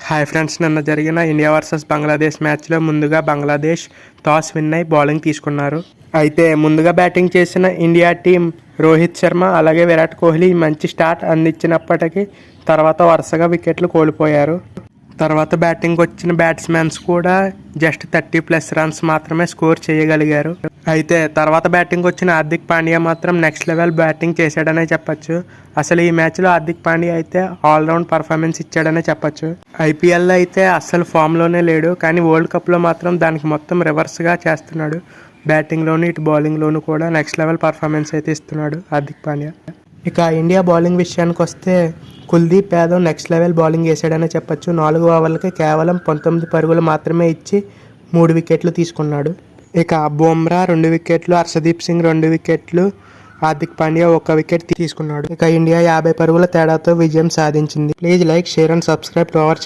Hi friends, నిన్న జరిగిన India versus Bangladesh మ్యాచ్లో ముందుగా బంగ్లాదేశ్ టాస్ విన్ అయి బౌలింగ్ తీసుకున్నారు. అయితే ముందుగా బ్యాటింగ్ చేసిన ఇండియా టీం రోహిత్ శర్మ అలాగే విరాట్ కోహ్లీ మంచి స్టార్ట్ అందించినప్పటికీ తర్వాత వరుసగా వికెట్లు కోల్పోయారు. తర్వాత బ్యాటింగ్ వచ్చిన బ్యాట్స్మెన్స్ కూడా జస్ట్ 30+ రన్స్ మాత్రమే స్కోర్ చేయగలిగారు. అయితే తర్వాత బ్యాటింగ్ వచ్చిన హార్దిక్ పాండ్యా మాత్రం నెక్స్ట్ లెవెల్ బ్యాటింగ్ చేశాడనే చెప్పొచ్చు. అసలు ఈ మ్యాచ్లో హార్దిక్ పాండ్యా అయితే ఆల్రౌండ్ పర్ఫార్మెన్స్ ఇచ్చాడనే చెప్పొచ్చు. ఐపీఎల్లో అయితే అస్సలు ఫామ్లోనే లేడు, కానీ వరల్డ్ కప్లో మాత్రం దానికి మొత్తం రివర్స్గా చేస్తున్నాడు. బ్యాటింగ్లోను ఇటు బౌలింగ్లోను కూడా నెక్స్ట్ లెవెల్ పర్ఫార్మెన్స్ అయితే ఇస్తున్నాడు హార్దిక్ పాండ్యా. ఇక ఇండియా బౌలింగ్ విషయానికి వస్తే Kuldeep Yadav next level bowling వేసాడనే చెప్పొచ్చు. 4 ఓవర్లకి కేవలం 19 పరుగులు మాత్రమే ఇచ్చి 3 వికెట్లు తీసుకున్నాడు. ఇక బుమ్రా 2 వికెట్లు, హర్షదీప్ సింగ్ 2 వికెట్లు, హార్దిక్ పాండ్యా 1 వికెట్ తీసుకున్నాడు. ఇక ఇండియా 50 పరుగుల తేడాతో విజయం సాధించింది. Please like, share and subscribe to our channel.